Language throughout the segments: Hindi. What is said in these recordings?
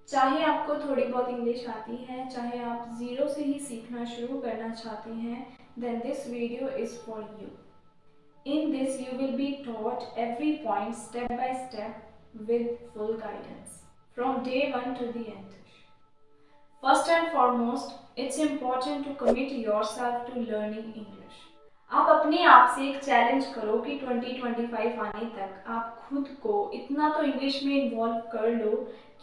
चाहे आपको थोड़ी बहुत इंग्लिश आती है, चाहे आप ज़ीरो से ही सीखना शुरू करना चाहते हैं, then this video is for you. In this you will be taught every point step by step with full guidance from day 1 to the end. First and foremost, it's important to commit yourself to learning English. आप अपने आप से एक चैलेंज करो कि 2025 आने तक आप खुद को इतना तो इंग्लिश में इन्वॉल्व कर लो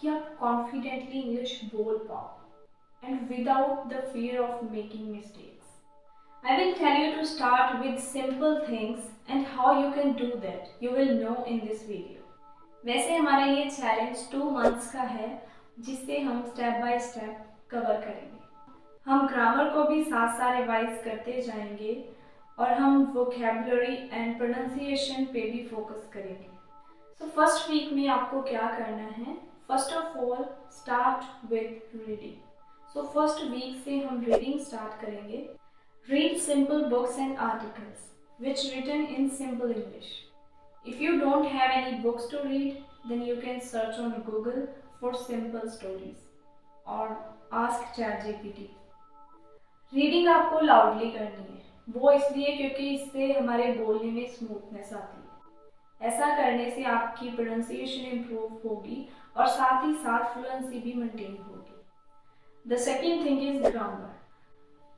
कि आप कॉन्फिडेंटली इंग्लिश बोल पाओ and without the fear of making mistakes. I will tell you to start with simple things and how you can do that. You will know in this video. वैसे हमारा ये चैलेंज 2 मंथ्स का है जिससे हम स्टेप बाय स्टेप कवर करेंगे. हम ग्रामर को भी साथ साथ रिवाइज करते जाएंगे और हम वोकैबुलरी एंड प्रोनाउंसिएशन पे भी फोकस करेंगे. सो फर्स्ट वीक में आपको क्या करना है? First of all start with reading. So first week से हम रीडिंग स्टार्ट करेंगे. Read simple books and articles which written in simple English. If you don't have any books to read, then you can search on Google for simple stories or ask ChatGPT. Reading आपको लाउडली करनी है, वो इसलिए क्योंकि इससे हमारे बोलने में स्मूथनेस आती है. ऐसा करने से आपकी प्रोनाउंसिएशन इम्प्रूव होगी और साथ ही साथ फ्लुएंसी भी मेंटेन होगी. The second thing is grammar.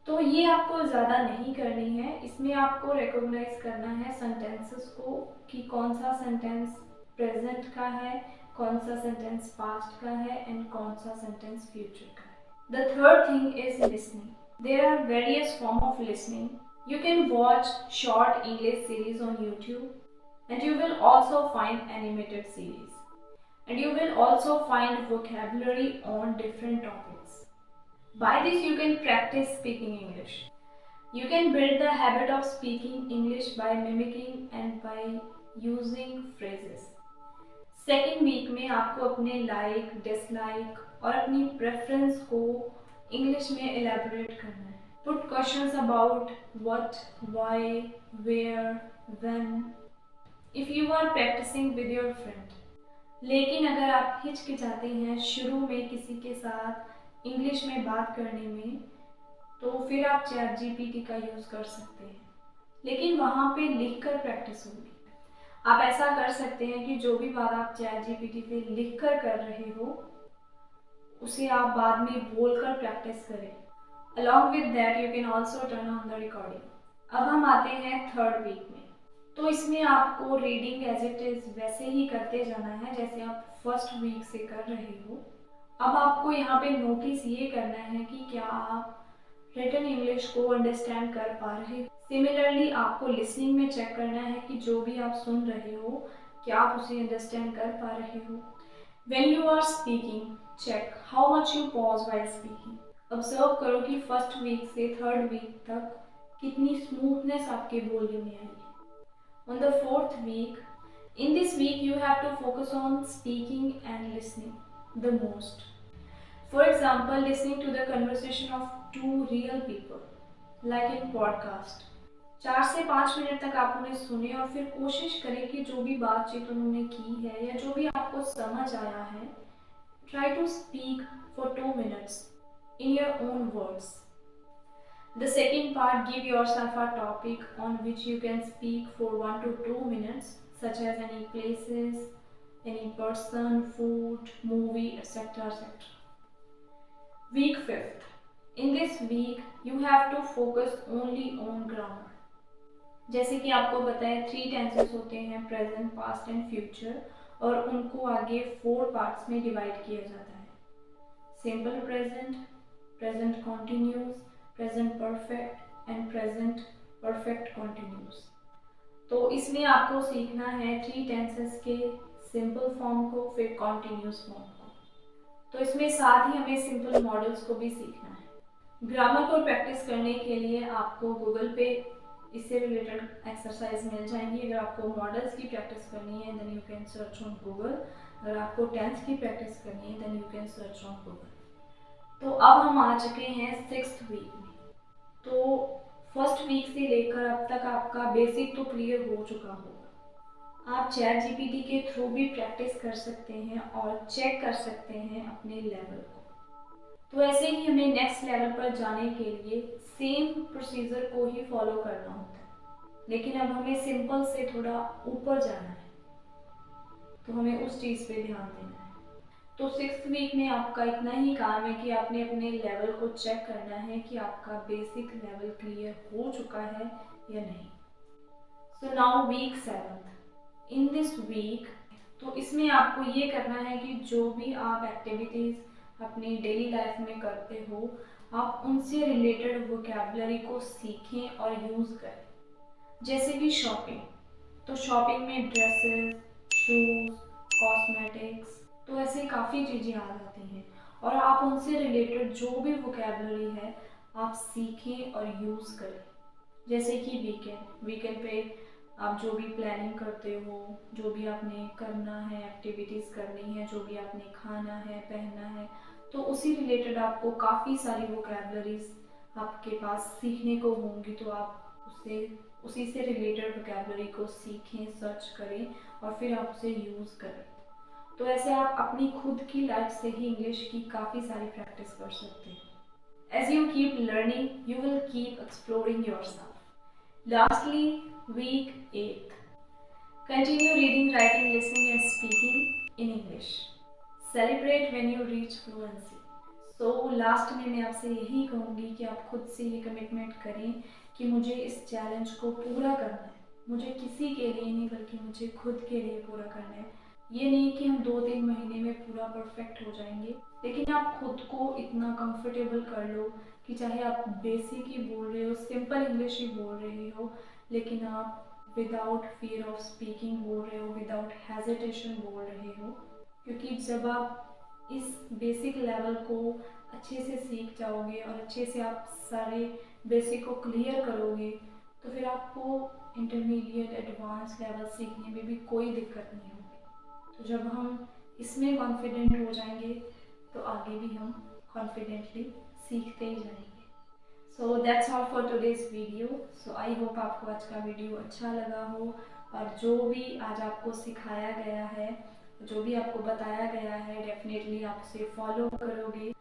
तो ये आपको ज़्यादा नहीं करनी है, इसमें आपको रिकॉग्नाइज करना है सेंटेंसेस को कि कौन सा सेंटेंस प्रेजेंट का है, कौन सा सेंटेंस पास्ट का है एंड कौन सा सेंटेंस फ्यूचर का है. The third thing is listening. There are various form of listening. You can watch short English series on YouTube and you will also find animated series and you will also find vocabulary on different topics. By this you can practice speaking English. You can build the habit of speaking English by mimicking and by using phrases. Second week में आपको अपने लाइक, डिसलाइक और अपनी प्रेफरेंस को इंग्लिश में एलैबोरेट करना है. Put questions about what, why, where, when if you are practicing with your friend. लेकिन अगर आप हिचकिचाते हैं शुरू में किसी के साथ इंग्लिश में बात करने में, तो फिर आप चैट जीपीटी का यूज़ कर सकते हैं, लेकिन वहाँ पे लिख कर प्रैक्टिस होगी. आप ऐसा कर सकते हैं कि जो भी बात आप चैट जीपीटी पे लिख कर रहे हो उसे आप बाद में बोल कर प्रैक्टिस करें. Along with that you can also turn on the recording. अब हम आते हैं थर्ड वीक में. तो इसमें आपको रीडिंग एज इट इज़ वैसे ही करते जाना है जैसे आप फर्स्ट वीक से कर रहे हो. अब आपको यहाँ पे नोटिस ये करना है कि क्या आप रिटन इंग्लिश को अंडरस्टैंड कर पा रहे हो. सिमिलरली आपको लिसनिंग में चेक करना है कि जो भी आप सुन रहे हो क्या आप उसे अंडरस्टैंड कर पा रहे हो. When you are speaking check how much you pause while speaking. Observe करो कि फर्स्ट वीक से थर्ड वीक तक कितनी स्मूथनेस आपके बोलने में आई है. On the fourth week, in this week you have to focus on speaking and listening the most. For example, listening to the conversation of two real people, like in podcast. 4 से 5 मिनट तक आप उन्हें सुने और फिर कोशिश करें कि जो भी बातचीत उन्होंने की है या जो भी आपको समझ आया है, try to speak for 2 minutes in your own words. The second part, give yourself a topic on which you can speak for 1 to 2 minutes, such as any places, any person, food, movie, etc. etc. Week 5th. In this week, you have to focus only on grammar. जैसे कि आपको पता है 3 टेंसेस होते हैं, प्रेजेंट, पास्ट एंड फ्यूचर, और उनको आगे 4 पार्ट्स में डिवाइड किया जाता है. Simple present, present continuous, present perfect and present perfect continuous. तो इसमें आपको सीखना है 3 टेंसेस के सिंपल फॉर्म को, फिर कॉन्टिन्यूस फॉर्म को. तो इसमें साथ ही हमें सिंपल मॉडल्स को भी सीखना है. ग्रामर को प्रैक्टिस करने के लिए आपको गूगल पे इससे रिलेटेड एक्सरसाइज मिल जाएंगी. अगर आपको मॉडल्स की प्रैक्टिस करनी है then you can search on Google. अगर आपको टेंस की प्रैक्टिस करनी है then you can search on Google. तो अब हम आ चुके हैं 6th वीक में. तो फर्स्ट वीक से लेकर अब तक आपका बेसिक तो क्लियर हो चुका होगा आप चैट जीपीटी के थ्रू भी प्रैक्टिस कर सकते हैं और चेक कर सकते हैं अपने लेवल को। तो ऐसे ही हमें नेक्स्ट लेवल पर जाने के लिए सेम प्रोसीजर को ही फॉलो करना होता है, लेकिन अब हमें सिंपल से थोड़ा ऊपर जाना है, तो हमें उस चीज़ पे ध्यान देना है। तो 6th वीक में आपका इतना ही काम है कि आपने अपने लेवल को चेक करना है कि आपका बेसिक लेवल क्लियर हो चुका है या नहीं। So now week 7th। In this week, तो इसमें आपको ये करना है कि जो भी आप एक्टिविटीज़ अपनी डेली लाइफ में करते हो, आप उनसे रिलेटेड वोकैबुलरी को सीखें और यूज़ करें। जैसे कि शॉपिंग, तो शॉपिंग में ड्रेसेस, शूज़, कॉस्मेटिक्स, तो ऐसे काफ़ी चीज़ें आ जाती हैं और आप उनसे रिलेटेड जो भी वोकैबुलरी है आप सीखें और यूज़ करें। जैसे कि वीकेंड पे आप जो भी प्लानिंग करते हो, जो भी आपने करना है, एक्टिविटीज़ करनी है, जो भी आपने खाना है, पहनना है, तो उसी रिलेटेड आपको काफ़ी सारी वोकैबुलरीज आपके पास सीखने को होंगी। तो आप उसी से रिलेटेड वोकैबुलरी को सीखें, सर्च करें और फिर आप उसे यूज़ करें। तो ऐसे आप अपनी खुद की लाइफ से ही इंग्लिश की काफ़ी सारी प्रैक्टिस कर सकते हैं। As you keep learning, you will keep exploring yourself. Lastly, week 8. Continue reading, writing, listening and speaking in English. Celebrate when you reach fluency. So last में मैं आपसे यही कहूँगी कि आप खुद से ये कमिटमेंट करें कि मुझे इस चैलेंज को पूरा करना है। मुझे किसी के लिए नहीं बल्कि मुझे खुद के लिए पूरा करना है। ये नहीं कि हम 2-3 महीने में पूरा परफेक्ट हो जाएंगे, लेकिन आप खुद को इतना कंफर्टेबल कर लो कि चाहे आप बेसिक ही बोल रहे हो, सिंपल इंग्लिश ही बोल रहे हो, लेकिन आप विदाउट फियर ऑफ स्पीकिंग बोल रहे हो, विदाउट हेजिटेशन बोल रहे हो। क्योंकि जब आप इस बेसिक लेवल को अच्छे से सीख जाओगे और अच्छे से आप सारे बेसिक को क्लियर करोगे, तो फिर आपको इंटरमीडिएट, एडवांस लेवल सीखने में भी कोई दिक्कत नहीं होगी। तो जब हम इसमें कॉन्फिडेंट हो जाएंगे तो आगे भी हम कॉन्फिडेंटली सीखते ही जाएंगे। So that's all for today's video. So I hope आपको आज का वीडियो अच्छा लगा हो और जो भी आज आपको सिखाया गया है, जो भी आपको बताया गया है, डेफिनेटली आप उसे फॉलो करोगे।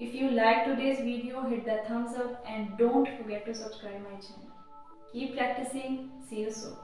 If you like today's video, hit the thumbs up and don't forget to subscribe my channel. Keep practicing. See you soon.